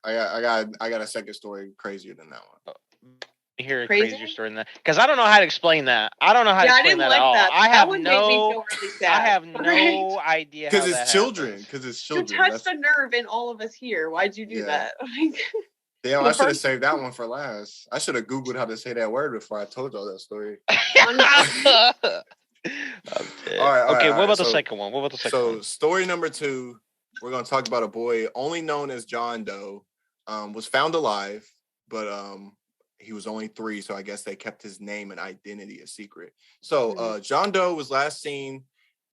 I got a second story crazier than that one. Hear a crazier story than that because I don't know how to explain that. I don't know how to explain that at all. I have no idea how that Because it's children. You touched a nerve in all of us here. Why'd you do that? Damn, I should have saved that one for last. I should have Googled how to say that word before I told y'all that story. All right. What about the second one? So story number 2, we're going to talk about a boy only known as John Doe, was found alive, but he was only 3, so I guess they kept his name and identity a secret. So John Doe was last seen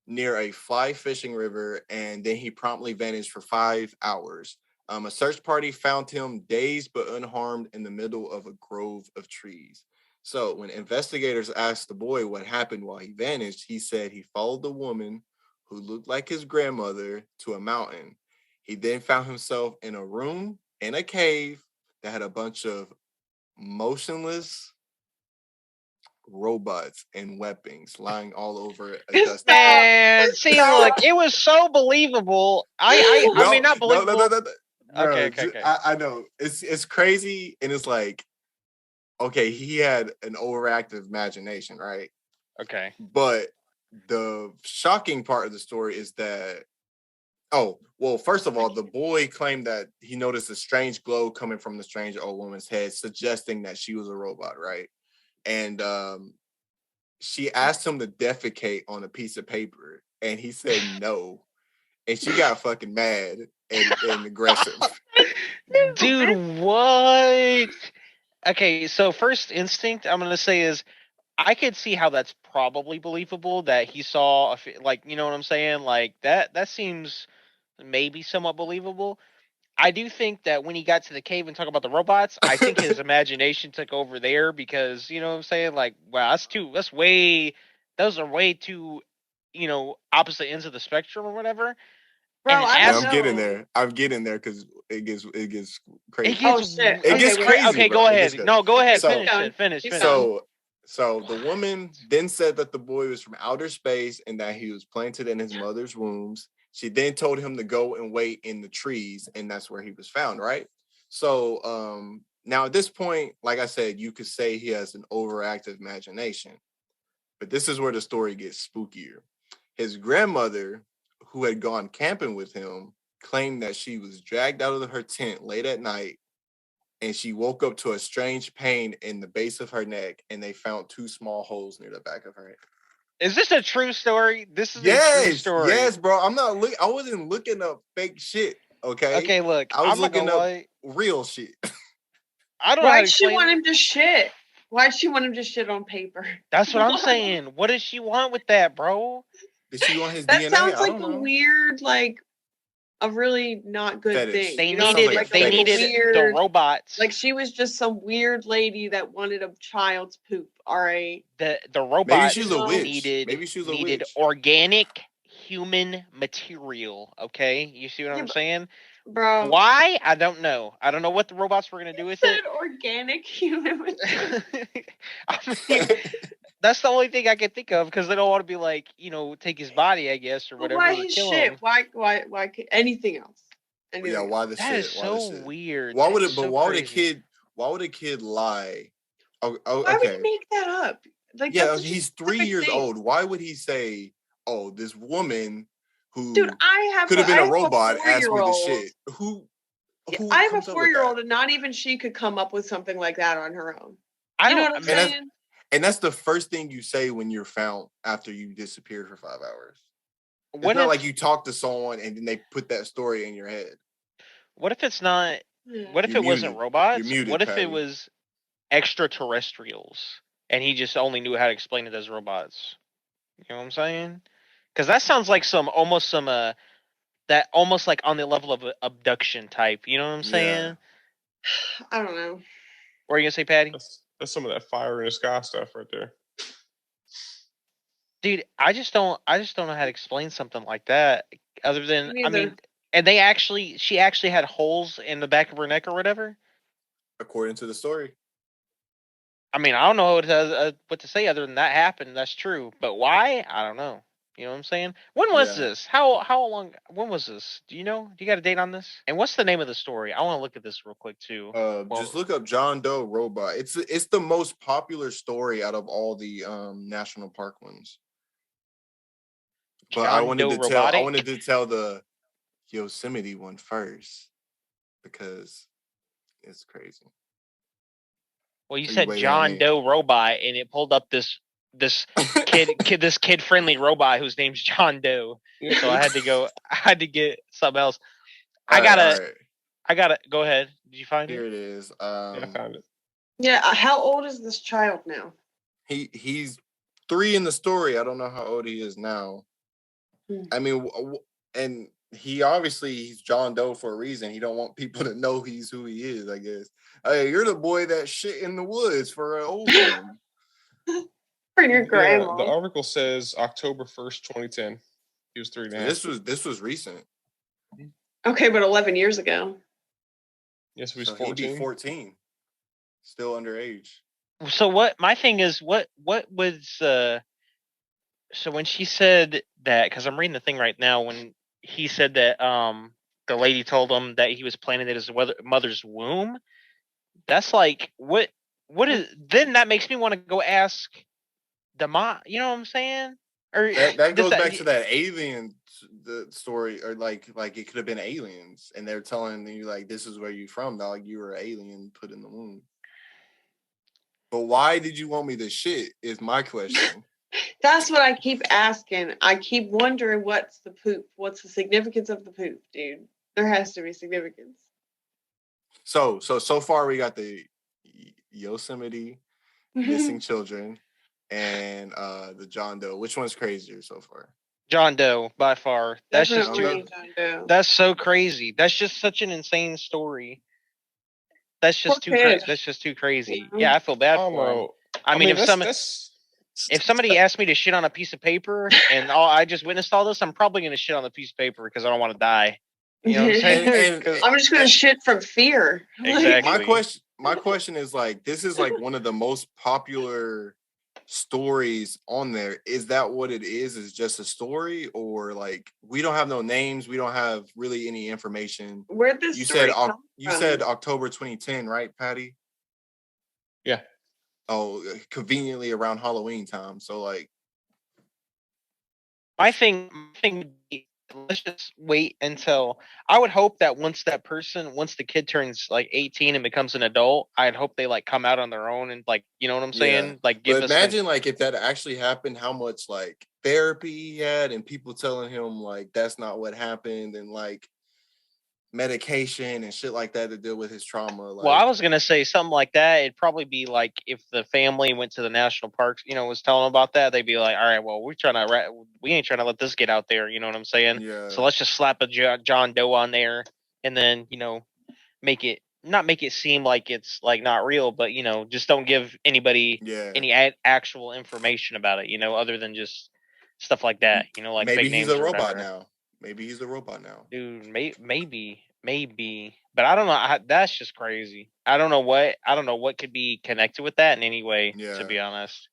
near a fly fishing river, and then he promptly vanished for 5 hours. A search party found him dazed but unharmed in the middle of a grove of trees. So when investigators asked the boy what happened while he vanished, he said he followed the woman who looked like his grandmother to a mountain. He then found himself in a room in a cave that had a bunch of motionless robots and weapons lying all over a dust. Man, see, look, it was so believable. I mean, not believable. No. Okay. I know it's crazy, and it's like, okay, he had an overactive imagination, right? Okay, but the shocking part of the story is that, first of all, the boy claimed that he noticed a strange glow coming from the strange old woman's head, suggesting that she was a robot, right? And she asked him to defecate on a piece of paper, and he said no. And she got fucking mad and aggressive. Dude, what? Okay, so first instinct I'm going to say is I could see how that's probably believable, that he saw, like, you know what I'm saying? Like, that seems maybe somewhat believable. I do think that when he got to the cave and talk about the robots, I think his imagination took over there because, you know what I'm saying? Like, wow, those are way too, opposite ends of the spectrum or whatever. Bro, I'm getting there because it gets crazy. It gets crazy. Okay, bro. go ahead. No, go ahead. Finish. So the woman then said that the boy was from outer space and that he was planted in his mother's wombs. She then told him to go and wait in the trees, and that's where he was found, right? So now at this point, like I said, you could say he has an overactive imagination. But this is where the story gets spookier. His grandmother, who had gone camping with him, claimed that she was dragged out of her tent late at night, and she woke up to a strange pain in the base of her neck, and they found 2 small holes near the back of her head. Is this a true story? This is a true story. Yes, bro. I wasn't looking up fake shit. Okay. Okay, look. I was looking up real shit. I don't know. Why'd she want him to shit? Why'd she want him to shit on paper? That's what I'm saying. What does she want with that, bro? Did she want his that DNA? That sounds like a weird, a really not good fetish. thing. They needed the robots. Like she was just some weird lady that wanted a child's poop. All right. The robots Maybe she's a witch. Maybe she's a needed witch. Organic human material. Okay, you see what I'm saying? Bro. Why? I don't know. I don't know what the robots were gonna do with it. Organic human material. I mean, that's the only thing I can think of because they don't want to be like, take his body, I guess, or whatever. Why his shit? Him. Why anything else? Yeah, why the that shit? That is so weird. Why would it? But why would a kid lie? Why would he make that up? Like, yeah, he's 3 years old. Why would he say, "Oh, this woman who could have been a robot asked me the shit"? Who I have a 4-year-old, and not even she could come up with something like that on her own. You know what I'm saying? And that's the first thing you say when you're found after you disappeared for 5 hours. It's not like you talk to someone and then they put that story in your head. What if it's not? What if it wasn't robots? What if it was extraterrestrials and he just only knew how to explain it as robots? You know what I'm saying? Because that sounds like almost like on the level of abduction type. You know what I'm saying? I don't know. What are you gonna say, Patty? That's some of that fire in the sky stuff right there. Dude, I just don't know how to explain something like that. Other than, and she actually had holes in the back of her neck or whatever. According to the story. I mean, I don't know what to say other than that happened. That's true, but why? I don't know. You know what I'm saying? When was this? How long? When was this? Do you know? Do you got a date on this? And what's the name of the story? I want to look at this real quick too. Just look up John Doe robot. It's the most popular story out of all the national park ones. But I wanted to tell the Yosemite one first because it's crazy. Well, you said John Doe robot, and it pulled up this kid friendly robot whose name's John Doe. So I had to get something else. I gotta go ahead. Did you find it? Here it is. I found it. Yeah, how old is this child now? He's 3 in the story. I don't know how old he is now. I mean, and he's John Doe for a reason. He don't want people to know he's who he is, I guess. Hey, you're the boy that shit in the woods for an old man. For your grandma. The article says October 1st, 2010. He was 3.5. This was recent. Okay, but 11 years ago. Yes, he was 14. 14. Still underage. So what? My thing is, what was so when she said that, because I'm reading the thing right now, when he said that the lady told him that he was planted in his mother's womb, that's like what is, then that makes me want to go ask the mom, you know what I'm saying? Or that goes back to that alien story, or like it could have been aliens and they're telling you like, this is where you from, dog, you were an alien put in the womb. But why did you want me to shit is my question. That's what I keep asking. I keep wondering what's the poop? What's the significance of the poop, dude? There has to be significance. So far we got the Yosemite missing children and the John Doe. Which one's crazier so far? John Doe by far. That's Definitely just John Doe. That's so crazy. That's just such an insane story. That's just that's just too crazy. Yeah, I feel bad for him. I mean, if somebody asked me to shit on a piece of paper and I just witnessed all this, I'm probably going to shit on the piece of paper because I don't want to die. You know what I'm saying? I'm just going to shit from fear. Exactly. My question is like, this is like one of the most popular stories on there. Is that what it is? Is just a story, or like we don't have no names? We don't have really any information. Where'd this story come from? You said October 2010, right, Patty? Yeah. Oh, conveniently around Halloween time. So like, my thing would be, let's just wait until, I would hope that once the kid turns like 18 and becomes an adult, I'd hope they like come out on their own and like, you know what I'm saying? Yeah. Like, imagine like if that actually happened, how much like therapy he had and people telling him like that's not what happened, and like medication and shit like that to deal with his trauma. Like, well, I was gonna say something like that. It'd probably be like if the family went to the national parks, was telling them about that. They'd be like, "All right, well, we ain't trying to let this get out there." You know what I'm saying? Yeah. So let's just slap a John Doe on there, and then not make it seem like it's like not real, but just don't give anybody any actual information about it. Other than just stuff like that. Like maybe fake he's names a robot now. Maybe he's a robot now. Dude, maybe. But I don't know. That's just crazy. I don't know what could be connected with that in any way, to be honest.